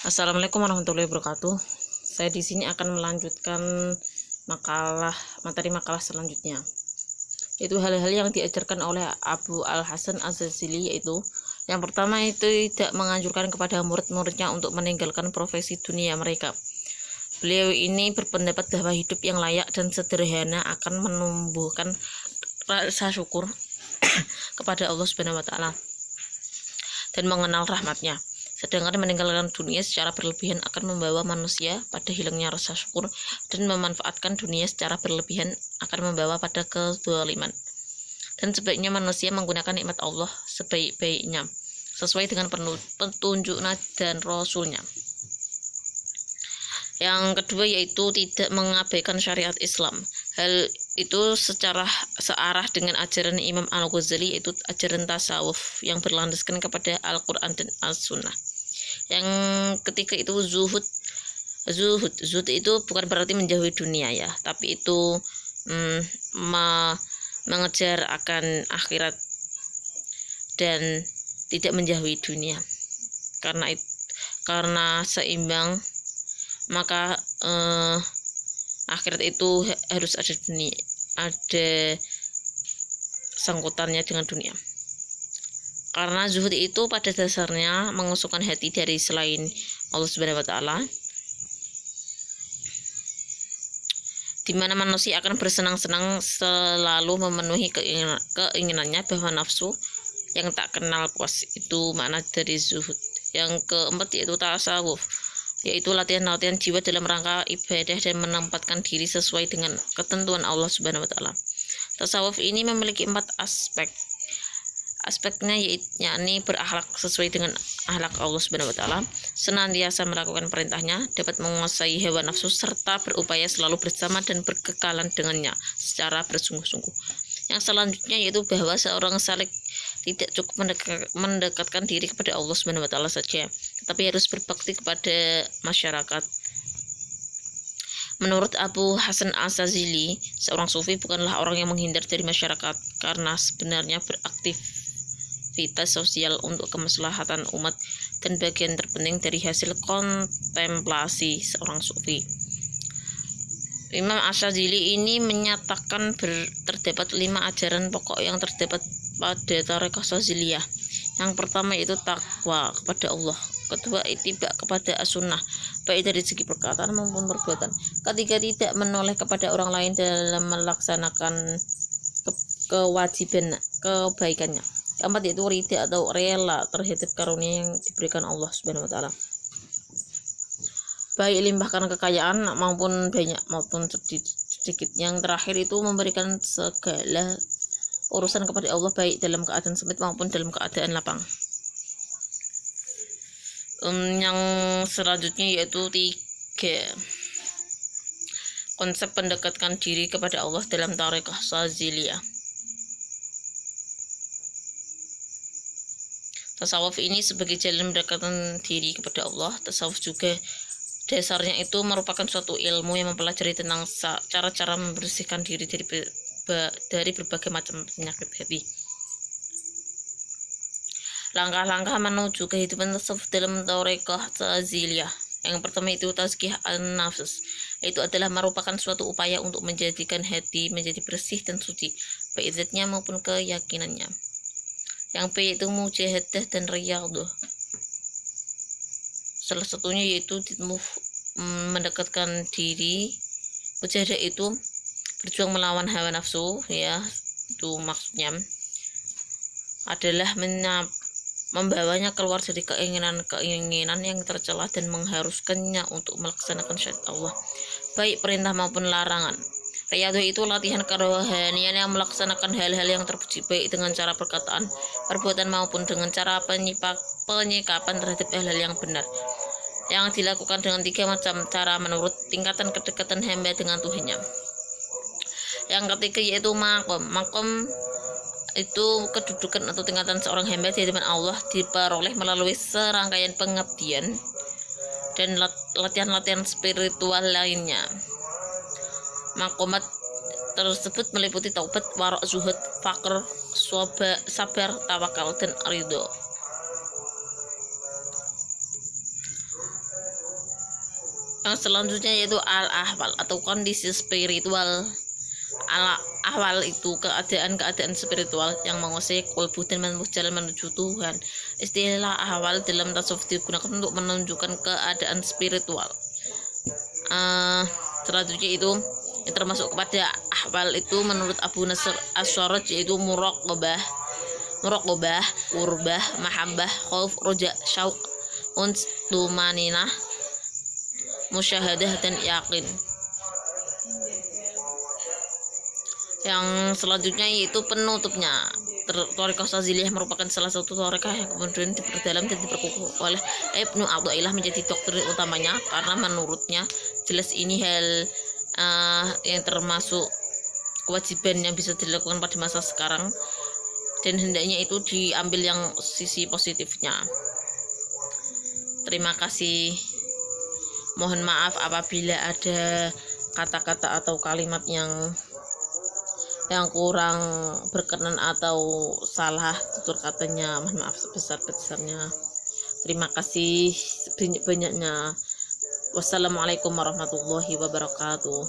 Assalamualaikum warahmatullahi wabarakatuh. Saya di sini akan melanjutkan materi makalah selanjutnya. Itu hal-hal yang diajarkan oleh Abu Al-Hasan Az-Zazili, yaitu yang pertama itu tidak menganjurkan kepada murid-muridnya untuk meninggalkan profesi dunia mereka. Beliau ini berpendapat bahwa hidup yang layak dan sederhana akan menumbuhkan rasa syukur kepada Allah Subhanahu wa taala dan mengenal rahmatnya. Sedangkan meninggalkan dunia secara berlebihan akan membawa manusia pada hilangnya rasa syukur, dan memanfaatkan dunia secara berlebihan akan membawa pada kezaliman. Dan sebaiknya manusia menggunakan nikmat Allah sebaik-baiknya, sesuai dengan petunjuk dan Rasulnya. Yang kedua yaitu tidak mengabaikan syariat Islam. Hal itu searah dengan ajaran Imam Al-Ghazali, yaitu ajaran tasawuf yang berlandaskan kepada Al-Quran dan As-Sunnah. Yang ketiga itu zuhud. Zuhud itu bukan berarti menjauhi dunia ya, tapi itu mengejar akan akhirat dan tidak menjauhi dunia. Karena seimbang, maka akhirat itu harus ada dunia, ada sangkutannya dengan dunia. Karena zuhud itu pada dasarnya mengosongkan hati dari selain Allah Subhanahu wa taala, di mana manusia akan bersenang-senang selalu memenuhi keinginannya, bahwa nafsu yang tak kenal puas. Itu makna dari zuhud. Yang keempat yaitu tasawuf, yaitu latihan-latihan jiwa dalam rangka ibadah dan menempatkan diri sesuai dengan ketentuan Allah Subhanahu wa taala. Tasawuf ini memiliki 4 aspek. Aspeknya yakni berakhlak sesuai dengan akhlak Allah Subhanahu wa taala, senantiasa melakukan perintahnya, dapat menguasai hawa nafsu, serta berupaya selalu bersama dan berkekalan dengannya secara bersungguh-sungguh. Yang selanjutnya yaitu bahwa seorang salik tidak cukup mendekatkan diri kepada Allah Subhanahu wa taala saja, tetapi harus berbakti kepada masyarakat. Menurut Abu Hasan Az-Zazili, seorang sufi bukanlah orang yang menghindar dari masyarakat, karena sebenarnya beraktivitas sosial untuk kemaslahatan umat dan bagian terpenting dari hasil kontemplasi seorang sufi. Imam Az-Zazili ini menyatakan terdapat 5 ajaran pokok yang terdapat pada Thariqah Syadziliyah. Yang pertama yaitu takwa kepada Allah, kedua ittiba kepada as-sunnah, baik dari segi perkataan maupun perbuatan, ketiga tidak menoleh kepada orang lain dalam melaksanakan kewajiban kebaikannya, keempat yaitu ridha atau rela terhadap karunia yang diberikan Allah Subhanahu wa taala, baik limpahkan kekayaan maupun banyak maupun sedikit. Yang terakhir itu memberikan segala urusan kepada Allah, baik dalam keadaan sempit maupun dalam keadaan lapang. Yang selanjutnya yaitu 3 konsep pendekatkan diri kepada Allah dalam Thariqah Syadziliyah. Tasawuf ini sebagai jalan mendekatkan diri kepada Allah. Tasawuf juga dasarnya itu merupakan suatu ilmu yang mempelajari tentang cara-cara membersihkan diri dari berbagai macam penyakit hati. Langkah-langkah menuju kehidupan tasawuf dalam Thariqah Syadziliyah. Yang pertama itu tazkiyah an-nafs. Itu adalah merupakan suatu upaya untuk menjadikan hati menjadi bersih dan suci, baik zatnya maupun keyakinannya. Yang B yaitu mujahadah dan riyadhah. Salah satunya yaitu mendekatkan diri. Mujahadah itu berjuang melawan hawa nafsu, ya, itu maksudnya adalah membawanya keluar dari keinginan yang tercela dan mengharuskannya untuk melaksanakan syariat Allah, baik perintah maupun larangan. Riyadhah itu latihan kerohanian yang melaksanakan hal-hal yang terpuji, baik dengan cara perkataan, perbuatan maupun dengan cara penyikapan terhadap hal-hal yang benar, yang dilakukan dengan 3 macam cara menurut tingkatan kedekatan hamba dengan Tuhannya. Yang ketiga yaitu makom itu kedudukan atau tingkatan seorang hamba di hadapan Allah diperoleh melalui serangkaian pengabdian dan latihan-latihan spiritual lainnya. Makomat tersebut meliputi taubat, warok, zuhud, fakr, sabar, tawakal, dan ridho. Yang selanjutnya yaitu al-ahwal atau kondisi spiritual. Al-ahwal itu keadaan-keadaan spiritual yang menguasai kolbu dan jalan menuju Tuhan. Istilah ahwal dalam tasawuf digunakan untuk menunjukkan keadaan spiritual. Selanjutnya itu yang termasuk kepada ahwal itu menurut Abu Nasr As-Sarraj yaitu muraqabah, qurbah, mahabbah, khauf, roja, syauq, uns, tumaninah, musyahadah dan yakin. Yang selanjutnya yaitu penutupnya. Thariqah Syadziliyah merupakan salah satu thariqah yang kemudian diperdalam dan diperkukuh oleh Ibnu Athaillah menjadi doktrin utamanya, karena menurutnya jelas ini hal yang termasuk kewajiban yang bisa dilakukan pada masa sekarang, dan hendaknya itu diambil yang sisi positifnya. Terima kasih. Mohon maaf apabila ada kata-kata atau kalimat yang kurang berkenan atau salah tutur katanya. Mohon maaf sebesar-besarnya. Terima kasih sebanyak-banyaknya. Wassalamualaikum warahmatullahi wabarakatuh.